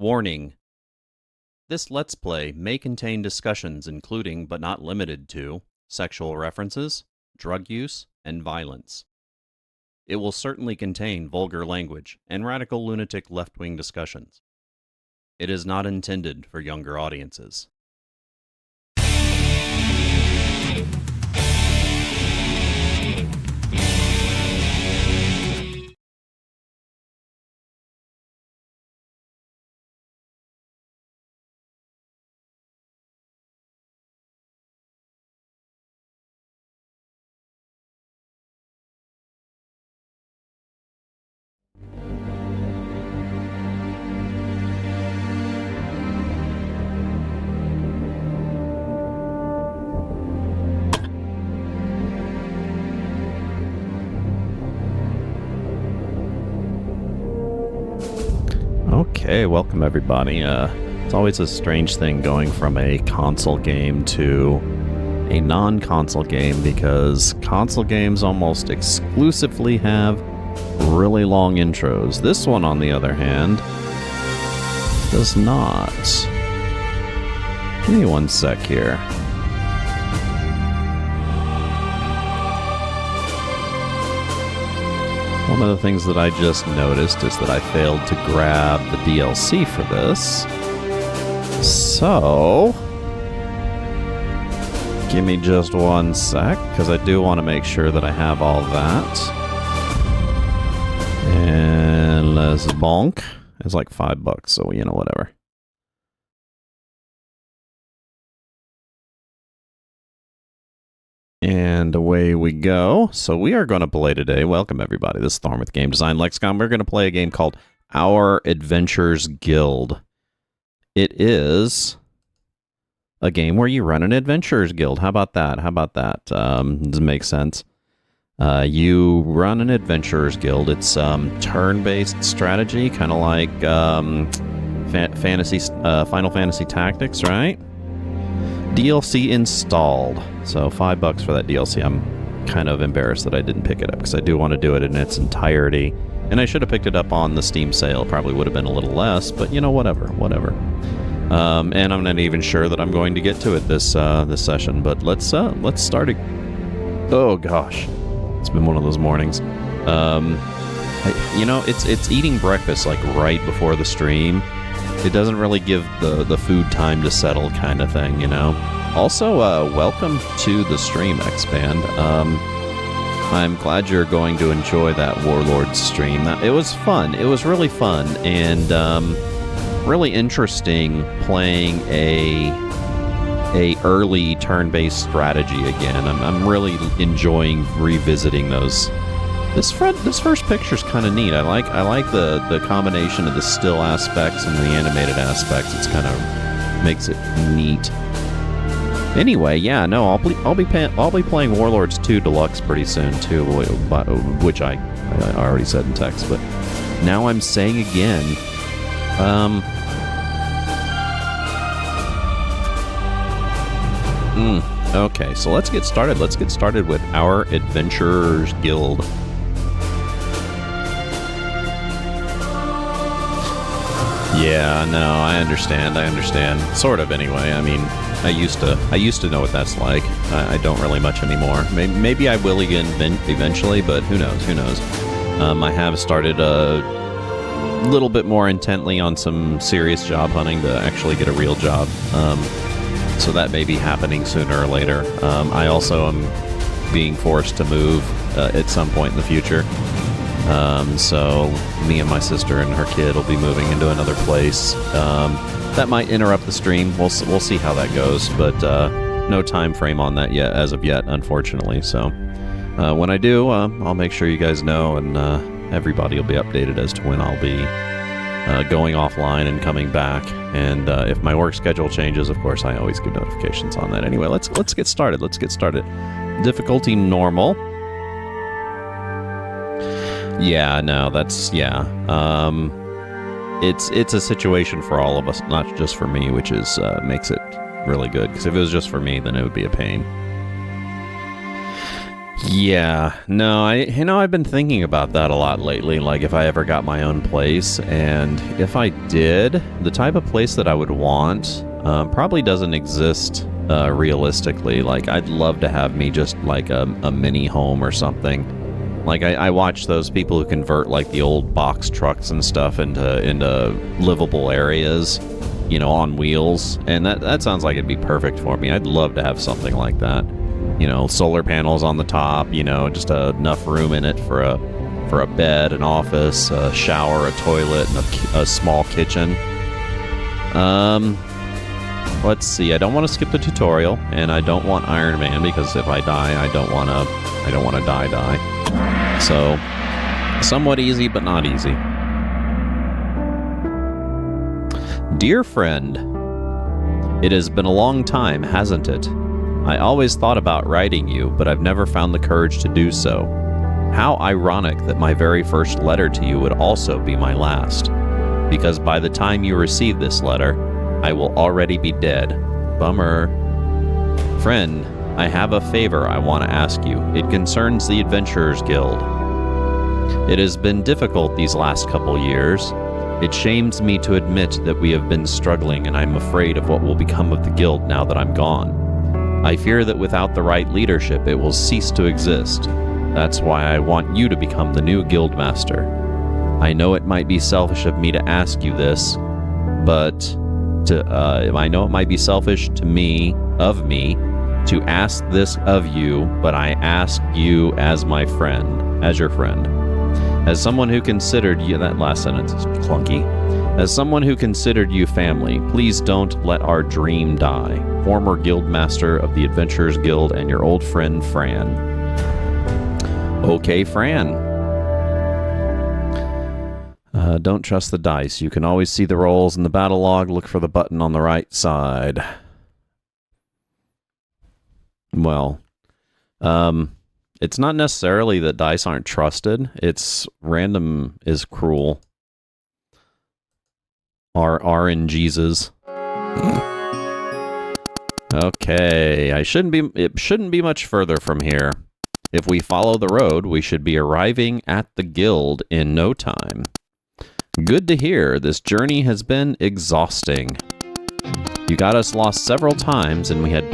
Warning: this Let's Play may contain discussions including, but not limited to, sexual references, drug use, and violence. It will certainly contain vulgar language and radical lunatic left-wing discussions. It is not intended for younger audiences. Okay, welcome everybody. It's always a strange thing going from a console game to a non-console game because console games almost exclusively have really long intros. This one, on the other hand, does not. Give me one sec here. One of the things that I just noticed is that I failed to grab the DLC for this. So, give me just one sec, because I do want to make sure that I have all that. And let's bonk. It's like $5, so you know, whatever. And away we go. So we are going to play today. Welcome everybody. This is Thorn with Game Design Lexicon. We're going to play a game called Our Adventures Guild. It is a game where you run an adventurers guild. How about that? How about that? Does it make sense? You run an adventurers guild. It's turn-based strategy, kind of like Final Fantasy Tactics, right? DLC installed. So $5 for that DLC. I'm kind of embarrassed that I didn't pick it up because I do want to do it in its entirety. And I should have picked it up on the Steam sale. Probably would have been a little less, but you know, whatever. And I'm not even sure that I'm going to get to it this session. But let's start it. Oh gosh, it's been one of those mornings. You know, it's eating breakfast like right before the stream. It doesn't really give the food time to settle kind of thing, you know. Also, welcome to the stream, X-Band. I'm glad you're going to enjoy that Warlord stream. It was fun. It was really fun and really interesting playing a early turn-based strategy again. I'm really enjoying revisiting those. This first picture's kind of neat. I like the combination of the still aspects and the animated aspects. It's kind of makes it neat. Anyway, yeah, no, I'll be playing Warlords 2 Deluxe pretty soon too, which I already said in text, but now I'm saying again. Okay, so let's get started. Let's get started with Our Adventurers Guild. Yeah, no, I understand. Sort of, anyway. I mean, I used to know what that's like. I don't really much anymore. Maybe I will again eventually, but who knows? I have started a little bit more intently on some serious job hunting to actually get a real job. So that may be happening sooner or later. I also am being forced to move at some point in the future. So me and my sister and her kid will be moving into another place. That might interrupt the stream. We'll see how that goes, but no time frame on that yet, as of yet, unfortunately. So when I do, I'll make sure you guys know, and everybody will be updated as to when I'll be going offline and coming back. And if my work schedule changes, of course, I always give notifications on that. Anyway, let's get started. Difficulty normal. Yeah, no, yeah. It's a situation for all of us, not just for me, which is makes it really good. Because if it was just for me, then it would be a pain. Yeah, no, I've been thinking about that a lot lately, like if I ever got my own place, and if I did, the type of place that I would want probably doesn't exist realistically. Like, I'd love to have me just like a mini home or something. Like, I watch those people who convert like the old box trucks and stuff into livable areas, you know, on wheels, and that sounds like it'd be perfect for me. I'd love to have something like that. You know, solar panels on the top, you know, just enough room in it for a bed, an office, a shower, a toilet, and a small kitchen. Let's see. I don't want to skip the tutorial, and I don't want Iron Man because if I die, I don't want to die. So, somewhat easy, but not easy. Dear friend, it has been a long time, hasn't it? I always thought about writing you, but I've never found the courage to do so. How ironic that my very first letter to you would also be my last. Because by the time you receive this letter, I will already be dead. Bummer. Friend, I have a favor I want to ask you. It concerns the Adventurers Guild. It has been difficult these last couple years. It shames me to admit that we have been struggling, and I'm afraid of what will become of the guild now that I'm gone. I fear that without the right leadership, it will cease to exist. That's why I want you to become the new guildmaster. I know it might be selfish of me to ask you this, but I know it might be selfish of me to ask this of you, but I ask you as my friend, as your friend. As someone who considered you, that last sentence is clunky. As someone who considered you family, please don't let our dream die. Former guildmaster of the Adventurers Guild and your old friend Fran. Okay, Fran. Don't trust the dice. You can always see the rolls in the battle log. Look for the button on the right side. Well, it's not necessarily that dice aren't trusted. It's random is cruel. RNGesus. Okay, it shouldn't be much further from here. If we follow the road, we should be arriving at the guild in no time. Good to hear. This journey has been exhausting. You got us lost several times, and we had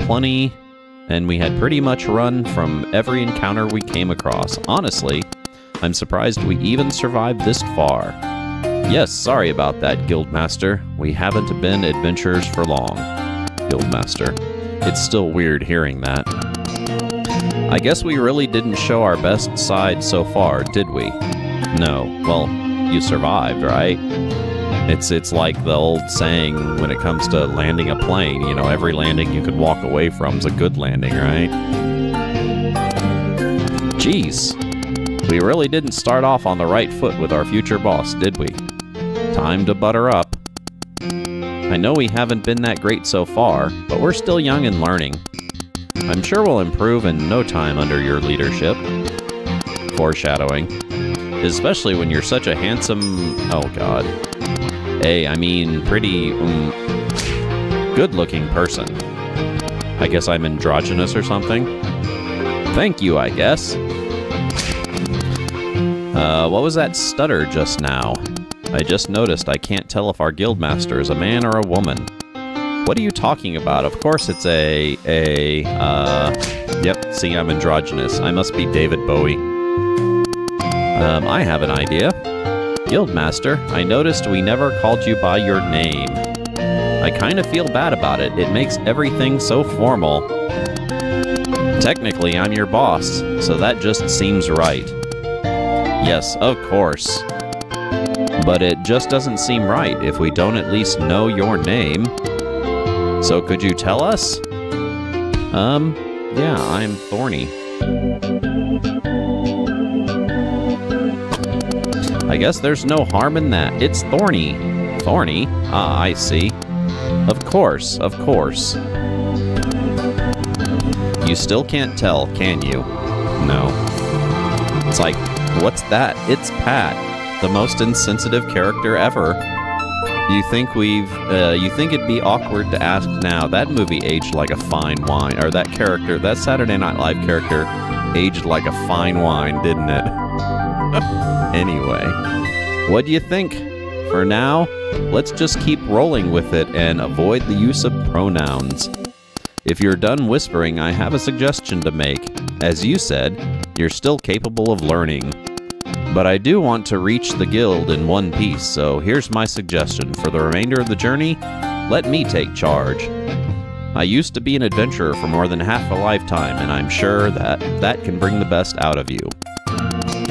pretty much run from every encounter we came across. Honestly, I'm surprised we even survived this far. Yes, sorry about that, Guildmaster. We haven't been adventurers for long. Guildmaster. It's still weird hearing that. I guess we really didn't show our best side so far, did we? No. Well, you survived, right? It's like the old saying when it comes to landing a plane, you know, every landing you could walk away from is a good landing, right? Jeez. We really didn't start off on the right foot with our future boss, did we? Time to butter up. I know we haven't been that great so far, but we're still young and learning. I'm sure we'll improve in no time under your leadership. Foreshadowing. Especially when you're such a handsome... Oh, God. Hey, I mean, pretty... good-looking person. I guess I'm androgynous or something? Thank you, I guess. What was that stutter just now? I just noticed I can't tell if our guildmaster is a man or a woman. What are you talking about? Of course it's yep, see, I'm androgynous. I must be David Bowie. I have an idea. Guildmaster, I noticed we never called you by your name. I kind of feel bad about it. It makes everything so formal. Technically, I'm your boss, so that just seems right. Yes, of course. But it just doesn't seem right if we don't at least know your name. So could you tell us? Yeah, I'm Thorny. I guess there's no harm in that. It's Thorny. Thorny? Ah, I see. Of course, of course. You still can't tell, can you? No. It's like, what's that? It's Pat, the most insensitive character ever. You think it'd be awkward to ask now? That movie aged like a fine wine. Or that character, that Saturday Night Live character aged like a fine wine, didn't it? Anyway, what do you think? For now, let's just keep rolling with it and avoid the use of pronouns. If you're done whispering, I have a suggestion to make. As you said, you're still capable of learning. But I do want to reach the guild in one piece, so here's my suggestion. For the remainder of the journey, let me take charge. I used to be an adventurer for more than half a lifetime, and I'm sure that can bring the best out of you.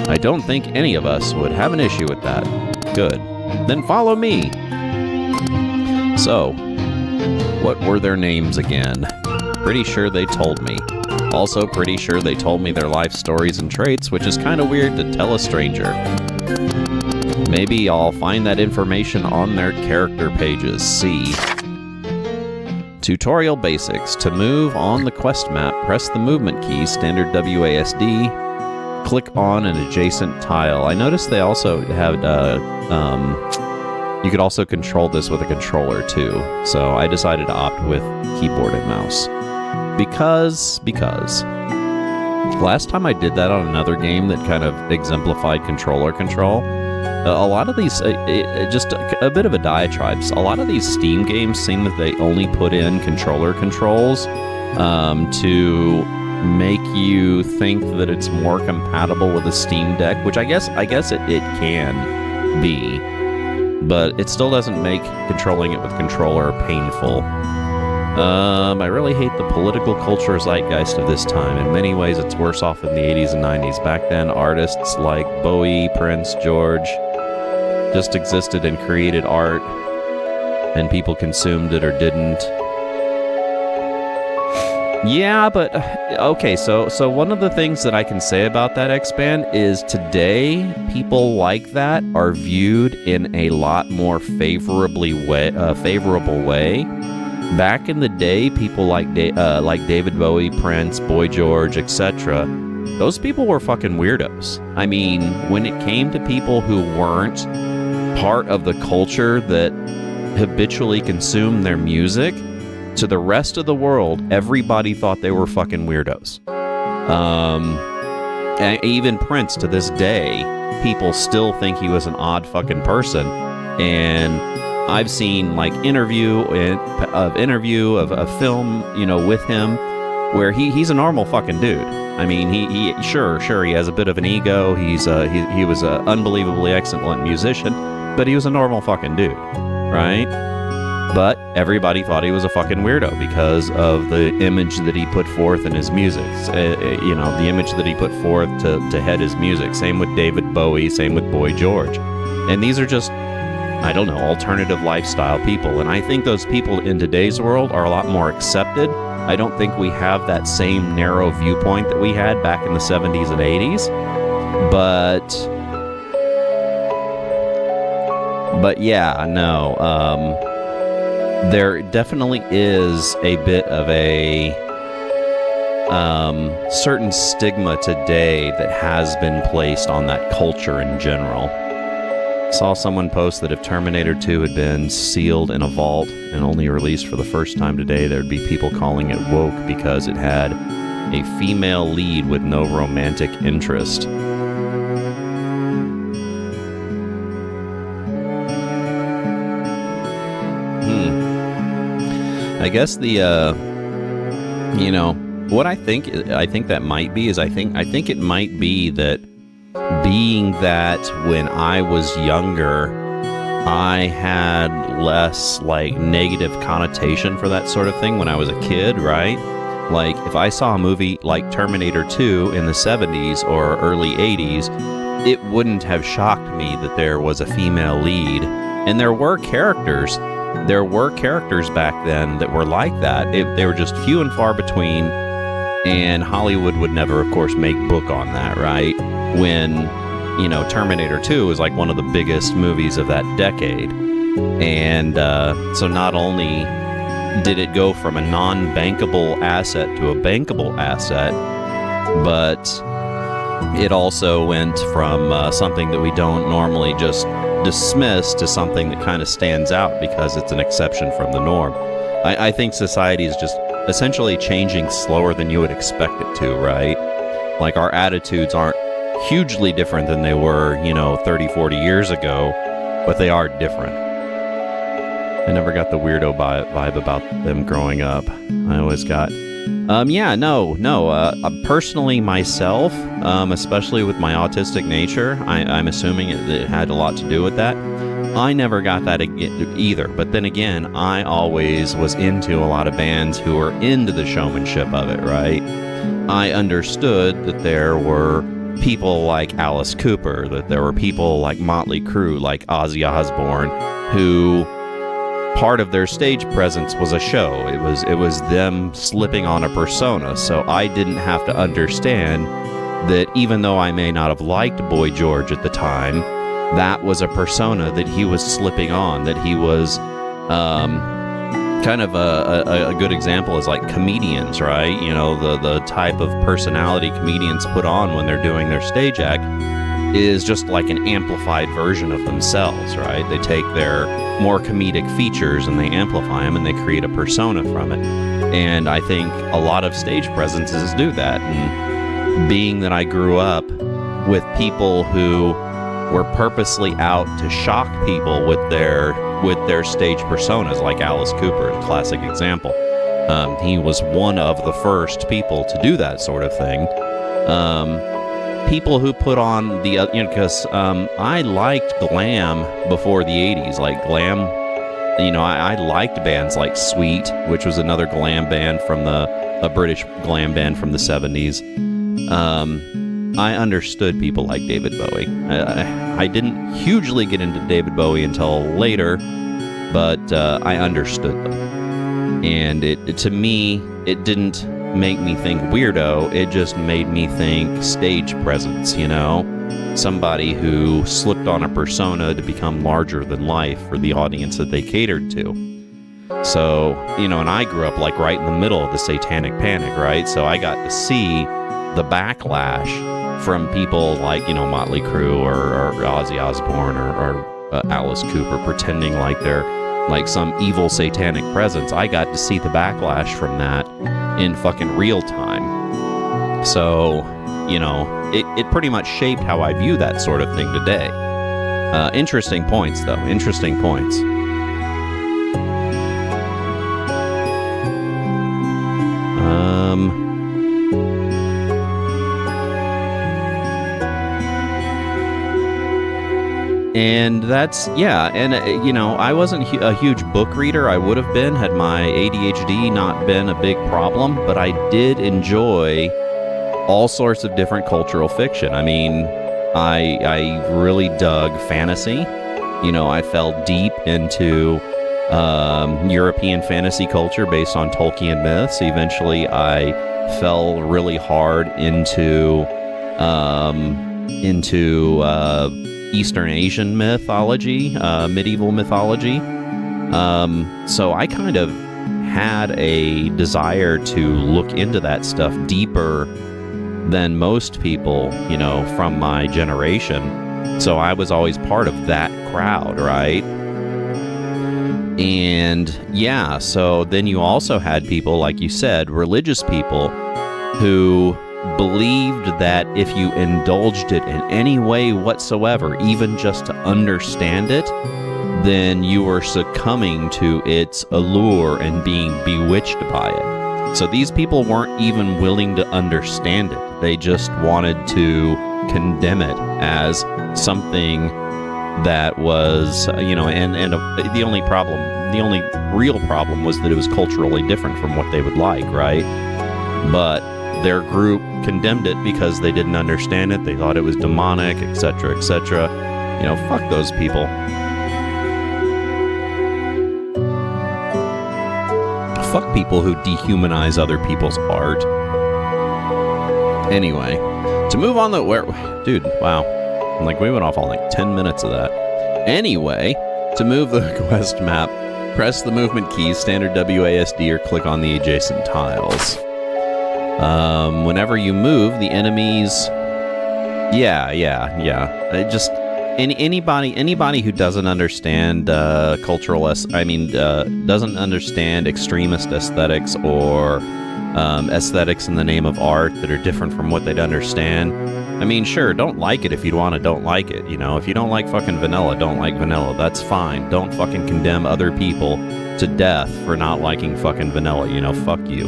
I don't think any of us would have an issue with that. Good. Then follow me. So, what were their names again? Pretty sure they told me. Also pretty sure they told me their life stories and traits, which is kind of weird to tell a stranger. Maybe I'll find that information on their character pages. See. Tutorial basics. To move on the quest map, press the movement key, standard WASD. Click on an adjacent tile. I noticed they also had, you could also control this with a controller too. So I decided to opt with keyboard and mouse. Because last time I did that on another game that kind of exemplified controller control, a lot of these, just a bit of a diatribe. A lot of these Steam games seem that they only put in controller controls to make you think that it's more compatible with a Steam Deck, which I guess it can be, but it still doesn't make controlling it with controller painful. I really hate the political culture zeitgeist of this time. In many ways, it's worse off in the 80s and 90s. Back then, artists like Bowie, Prince, George just existed and created art, and people consumed it or didn't. Yeah, but okay, so one of the things that I can say about that X-Band is today people like that are viewed in a lot more favorable way. Back in the day, people like David Bowie, Prince, Boy George, etc., those people were fucking weirdos. I mean, when it came to people who weren't part of the culture that habitually consumed their music, to the rest of the world, everybody thought they were fucking weirdos. And even Prince, to this day, people still think he was an odd fucking person. And I've seen like interview of a film, with him, where he's a normal fucking dude. I mean, he sure he has a bit of an ego. He was an unbelievably excellent musician, but he was a normal fucking dude, right? But everybody thought he was a fucking weirdo because of the image that he put forth in his music. The image that he put forth to head his music. Same with David Bowie, same with Boy George. And these are just, I don't know, alternative lifestyle people. And I think those people in today's world are a lot more accepted. I don't think we have that same narrow viewpoint that we had back in the 70s and 80s. But yeah, no. There definitely is a bit of a certain stigma today that has been placed on that culture in general. Saw someone post that if Terminator 2 had been sealed in a vault and only released for the first time today, there'd be people calling it woke because it had a female lead with no romantic interest. I guess what I think that might be is I think it might be that being that when I was younger, I had less like negative connotation for that sort of thing when I was a kid, right? Like if I saw a movie like Terminator 2 in the 70s or early 80s, it wouldn't have shocked me that there was a female lead. And there were characters back then that were like that. They were just few and far between, and Hollywood would never, of course, make book on that, right? When, Terminator 2 was like one of the biggest movies of that decade. And so not only did it go from a non-bankable asset to a bankable asset, but it also went from something that we don't normally just dismiss to something that kind of stands out because it's an exception from the norm. I think society is just essentially changing slower than you would expect it to, right? Like, our attitudes aren't hugely different than they were, 30, 40 years ago, but they are different. I never got the weirdo vibe about them growing up. I always got... personally myself, especially with my autistic nature, I'm assuming it had a lot to do with that. I never got that either. But then again, I always was into a lot of bands who were into the showmanship of it, right? I understood that there were people like Alice Cooper, that there were people like Motley Crue, like Ozzy Osbourne, who part of their stage presence was a show. It was them slipping on a persona. So I didn't have to understand that even though I may not have liked Boy George at the time, that was a persona that he was slipping on, that he was kind of a good example is like comedians, right? The type of personality comedians put on when they're doing their stage act is just like an amplified version of themselves, right? They take their more comedic features and they amplify them and they create a persona from it. And I think a lot of stage presences do that. And being that I grew up with people who were purposely out to shock people with their stage personas, like Alice Cooper, a classic example. He was one of the first people to do that sort of thing. People who put on the, because I liked glam before the 80s, like glam, I liked bands like Sweet, which was another glam band from a British glam band from the 70s. I understood people like David Bowie. I didn't hugely get into David Bowie until later, but I understood them. And to me, it didn't make me think weirdo. It just made me think stage presence, Somebody who slipped on a persona to become larger than life for the audience that they catered to. So, and I grew up like right in the middle of the Satanic Panic, right? So I got to see the backlash from people like, Motley Crue or Ozzy Osbourne or Alice Cooper pretending like they're like some evil satanic presence. I got to see the backlash from that in fucking real time. So, it pretty much shaped how I view that sort of thing today. Interesting points, though. Interesting points. And that's, and I wasn't a huge book reader. I would have been had my ADHD not been a big problem, but I did enjoy all sorts of different cultural fiction. I mean, I really dug fantasy. I fell deep into European fantasy culture based on Tolkien myths. Eventually, I fell really hard into Eastern Asian mythology, medieval mythology. So I kind of had a desire to look into that stuff deeper than most people, from my generation. So I was always part of that crowd, right? And so then you also had people, like you said, religious people who believed that if you indulged it in any way whatsoever, even just to understand it, then you were succumbing to its allure and being bewitched by it. So these people weren't even willing to understand it. They just wanted to condemn it as something that was, the only real problem was that it was culturally different from what they would like, right? But their group condemned it because they didn't understand it. They thought it was demonic, etc., etc. Fuck those people. Fuck people who dehumanize other people's art. Anyway, to move on dude, wow. We went off on 10 minutes of that. Anyway, to move the quest map, press the movement keys, standard WASD, or click on the adjacent tiles. Whenever you move, the enemies... Just anybody who doesn't understand doesn't understand extremist aesthetics or aesthetics in the name of art that are different from what they'd understand. I mean, sure, don't like it if you want to don't like it, you know? If you don't like fucking vanilla, don't like vanilla. That's fine. Don't fucking condemn other people to death for not liking fucking vanilla, you know? Fuck you.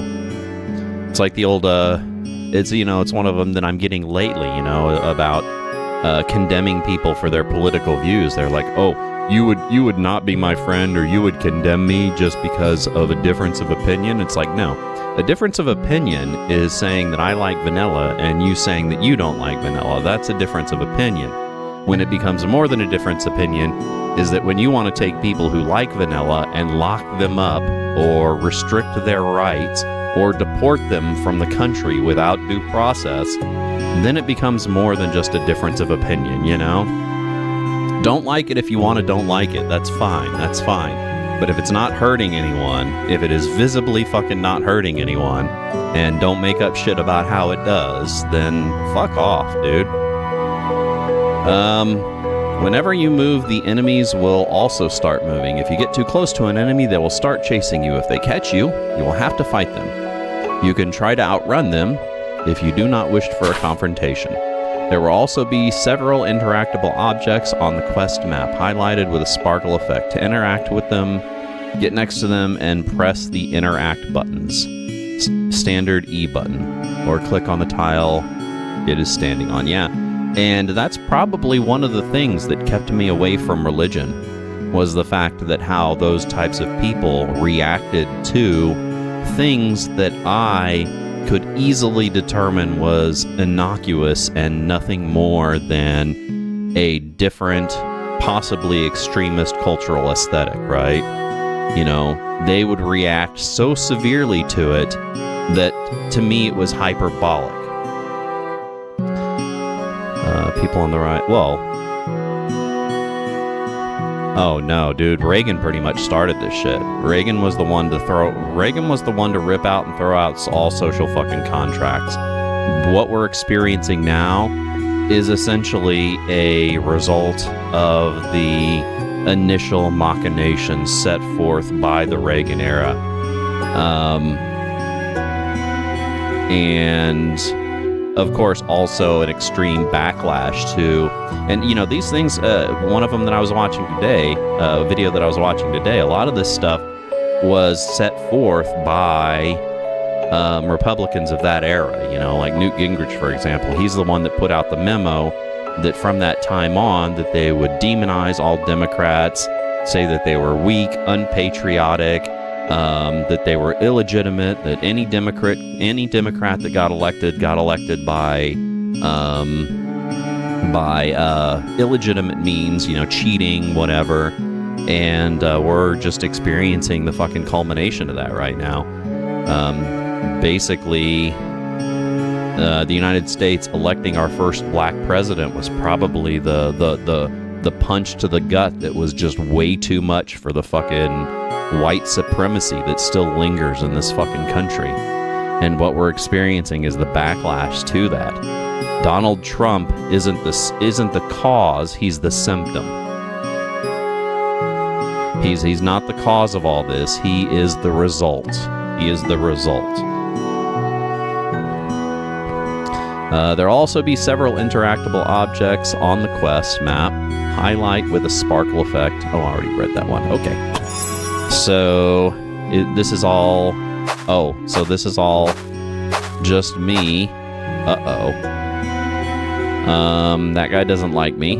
It's like the old, it's, you know, it's one of them that I'm getting lately, you know, about condemning people for their political views. They're like, oh, you would not be my friend, or you would condemn me just because of a difference of opinion. It's like, no. A difference of opinion is saying that I like vanilla and you saying that you don't like vanilla. That's a difference of opinion. When it becomes more than a difference of opinion is that when you want to take people who like vanilla and lock them up or restrict their rights or deport them from the country without due process, then it becomes more than just a difference of opinion, you know? Don't like it if you want to don't like it. That's fine. That's fine. But if it's not hurting anyone, if it is visibly fucking not hurting anyone, and don't make up shit about how it does, then fuck off, dude. Whenever you move, the enemies will also start moving. If you get too close to an enemy, they will start chasing you. If they catch you, you will have to fight them. You can try to outrun them if you do not wish for a confrontation. There will also be several interactable objects on the quest map, highlighted with a sparkle effect. To interact with them, get next to them and press the interact buttons. Standard E button, or click on the tile it is standing on. Yeah, and that's probably one of the things that kept me away from religion, was the fact that how those types of people reacted to things that I could easily determine was innocuous and nothing more than a different, possibly extremist cultural aesthetic, right? You know, they would react so severely to it that, to me, it was hyperbolic. People on the right, well... Oh no, dude, Reagan pretty much started this shit. Reagan was the one to rip out and throw out all social fucking contracts. What we're experiencing now is essentially a result of the initial machinations set forth by the Reagan era. And of course, also an extreme backlash to, and you know, these things, one of them that I was watching today, a video that I was watching today, a lot of this stuff was set forth by Republicans of that era, you know, like Newt Gingrich, for example. He's the one that put out the memo that from that time on, that they would demonize all Democrats, say that they were weak, unpatriotic, that they were illegitimate, that any Democrat that got elected by illegitimate means, you know, cheating, whatever. And we're just experiencing the fucking culmination of that right now. Basically, the United States electing our first black president was probably the punch to the gut that was just way too much for the fucking white supremacy that still lingers in this fucking country. And what we're experiencing is the backlash to that. Donald Trump isn't the cause, he's the symptom. He's not the cause of all this, he is the result. He is the result. There'll also be several interactable objects on the quest map. Highlight with a sparkle effect. Oh, I already read that one. Okay. So, this is all... Oh, so this is all just me. Uh-oh. That guy doesn't like me.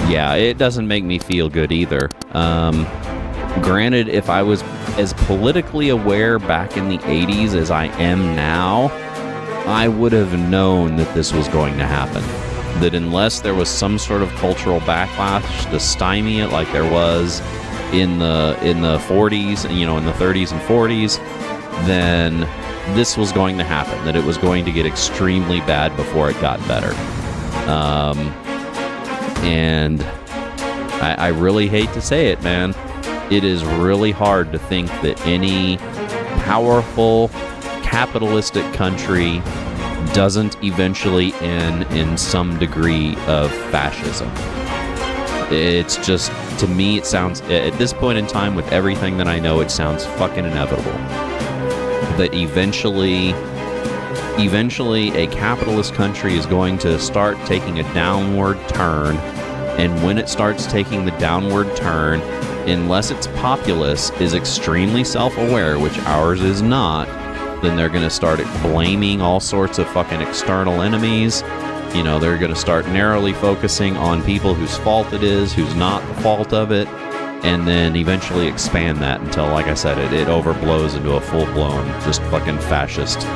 Yeah, it doesn't make me feel good either. Granted, if I was as politically aware back in the 80s as I am now, I would have known that this was going to happen. That unless there was some sort of cultural backlash to stymie it, like there was in the 40s, you know, in the 30s and 40s, then this was going to happen. That it was going to get extremely bad before it got better. And I really hate to say it, man. It is really hard to think that any powerful capitalistic country doesn't eventually end in some degree of fascism. It's just, to me, it sounds, at this point in time, with everything that I know, it sounds fucking inevitable. That eventually a capitalist country is going to start taking a downward turn, and when it starts taking the downward turn, unless its populace is extremely self-aware, which ours is not, then they're going to start blaming all sorts of fucking external enemies. You know, they're going to start narrowly focusing on people whose fault it is, who's not the fault of it, and then eventually expand that until, like I said, it overblows into a full-blown, just fucking fascist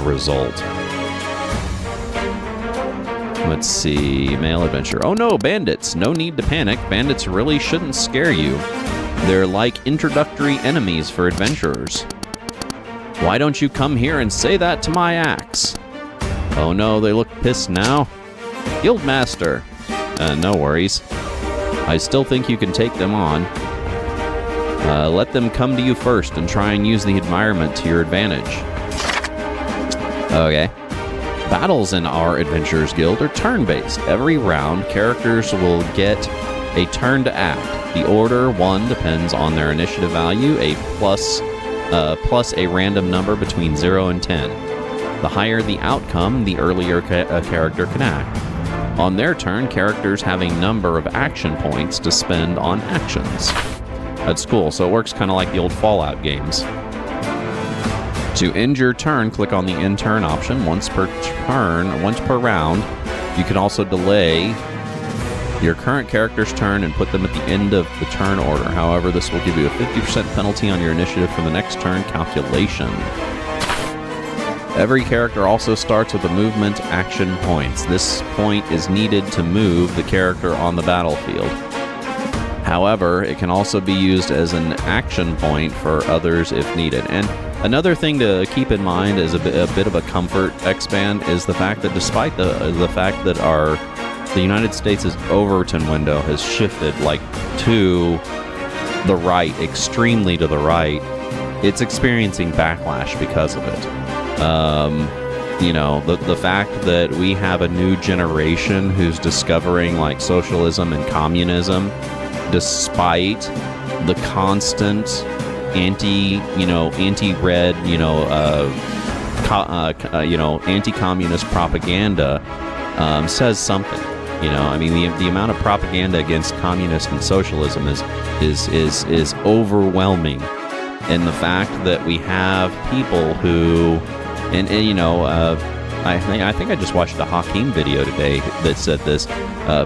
result. Let's see, mail adventure. Oh no, bandits! No need to panic. Bandits really shouldn't scare you. They're like introductory enemies for adventurers. Why don't you come here and say that to my axe? Oh no, they look pissed now. Guildmaster. No worries. I still think you can take them on. Let them come to you first and try and use the environment to your advantage. Okay. Battles in our Adventurers Guild are turn-based. Every round, characters will get a turn to act. The order 1 depends on their initiative value, plus a random number between 0 and 10. The higher the outcome, the earlier a character can act. On their turn, characters have a number of action points to spend on actions. That's cool, so it works kind of like the old Fallout games. To end your turn, click on the end turn option once per round. You can also delay your current character's turn and put them at the end of the turn order. However, this will give you a 50% penalty on your initiative for the next turn calculation. Every character also starts with a movement action points. This point is needed to move the character on the battlefield. However, it can also be used as an action point for others if needed. And another thing to keep in mind as a bit of a comfort expand is the fact that despite the fact that the United States' Overton window has shifted like to the right, extremely to the right, it's experiencing backlash because of it. You know, the fact that we have a new generation who's discovering like socialism and communism, despite the constant anti-red, anti-communist propaganda, says something. You know, I mean, the amount of propaganda against communist and socialism is overwhelming, and the fact that we have people who, and I think I just watched a Hakeem video today that said this.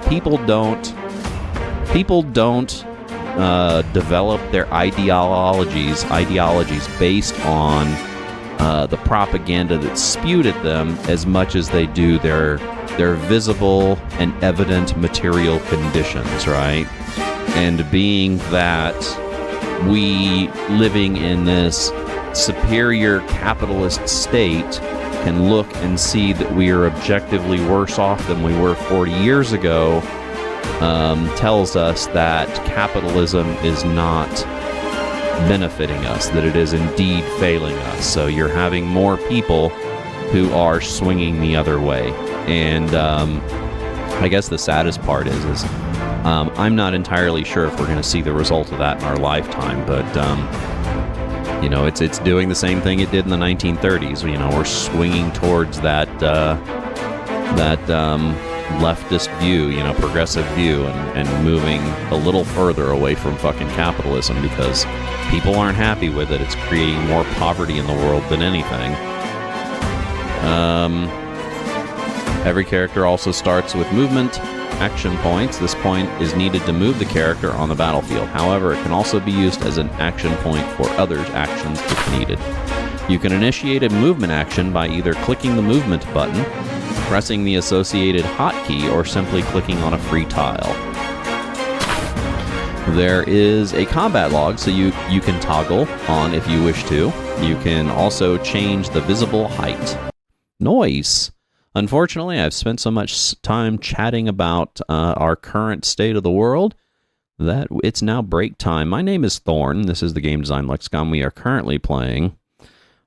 People don't develop their ideologies based on the propaganda that's spewed at them as much as they do their visible and evident material conditions, right? And being that we living in this superior capitalist state can look and see that we are objectively worse off than we were 40 years ago, tells us that capitalism is not benefiting us, that it is indeed failing us. So you're having more people who are swinging the other way. And I guess the saddest part is I'm not entirely sure if we're going to see the result of that in our lifetime, but it's doing the same thing it did in the 1930s. We're swinging towards that leftist view, progressive view, and moving a little further away from fucking capitalism because people aren't happy with it. It's creating more poverty in the world than anything. Every character also starts with movement action points. This point is needed to move the character on the battlefield. However, it can also be used as an action point for others' actions if needed. You can initiate a movement action by either clicking the movement button, pressing the associated hotkey, or simply clicking on a free tile. There is a combat log, so you can toggle on if you wish to. You can also change the visible height. Noise. Unfortunately, I've spent so much time chatting about our current state of the world that it's now break time. My name is Thorn. This is the Game Design Lexicon. We are currently playing.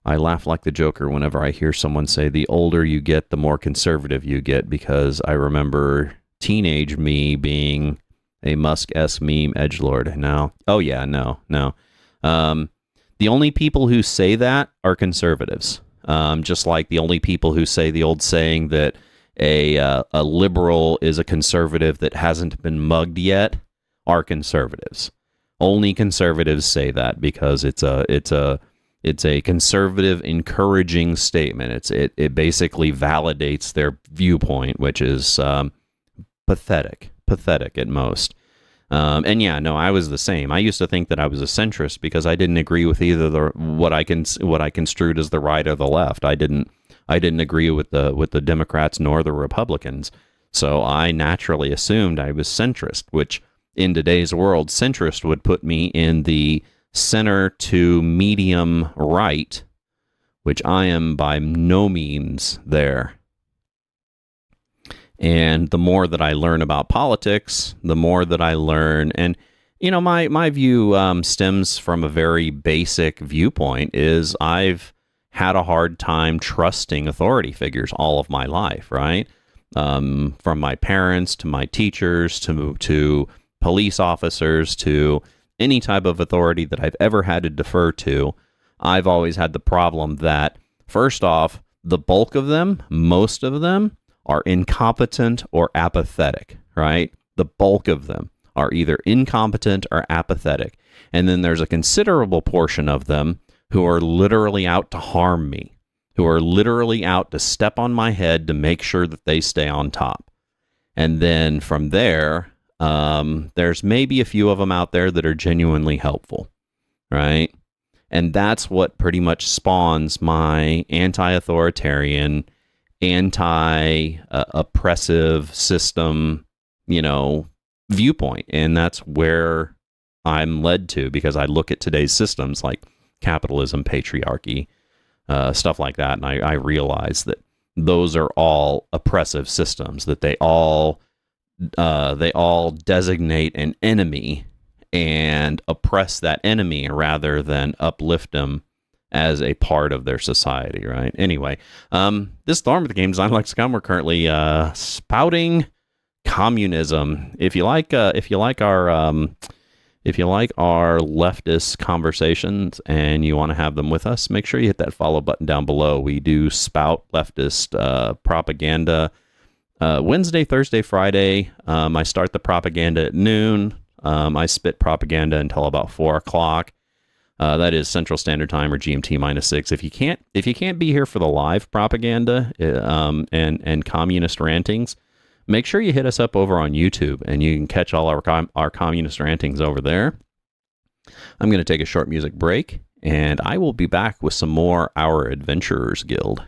I laugh like the Joker whenever I hear someone say, the older you get, the more conservative you get, because I remember teenage me being A Musk-esque meme edgelord. No. Oh, yeah, no. The only people who say that are conservatives. Just like the only people who say the old saying that a liberal is a conservative that hasn't been mugged yet are conservatives. Only conservatives say that because it's a conservative encouraging statement. It basically validates their viewpoint, which is pathetic at most. And yeah, no, I was the same. I used to think that I was a centrist because I didn't agree with either what I construed as the right or the left. I didn't agree with the Democrats nor the Republicans. So I naturally assumed I was centrist, which in today's world, centrist would put me in the center to medium right, which I am by no means there. And the more that I learn about politics, the more that I learn. And, my view stems from a very basic viewpoint is I've had a hard time trusting authority figures all of my life, right? From my parents to my teachers to police officers to any type of authority that I've ever had to defer to. I've always had the problem that, first off, the bulk of them, most of them, are incompetent or apathetic, right? The bulk of them are either incompetent or apathetic. And then there's a considerable portion of them who are literally out to harm me, who are literally out to step on my head to make sure that they stay on top. And then from there, there's maybe a few of them out there that are genuinely helpful, right? And that's what pretty much spawns my anti-authoritarian, anti-oppressive system, viewpoint. And that's where I'm led to because I look at today's systems like capitalism, patriarchy, stuff like that, and I realize that those are all oppressive systems, that they all designate an enemy and oppress that enemy rather than uplift them as a part of their society, right? Anyway, this is the Arm of the Game Design Lexicon. We're currently spouting communism. If you like our leftist conversations and you want to have them with us, make sure you hit that follow button down below. We do spout leftist propaganda Wednesday, Thursday, Friday. I start the propaganda at noon. I spit propaganda until about 4 o'clock. That is Central Standard Time or GMT -6. If you can't be here for the live propaganda and communist rantings, make sure you hit us up over on YouTube, and you can catch all our communist rantings over there. I'm going to take a short music break, and I will be back with some more Our Adventurers Guild.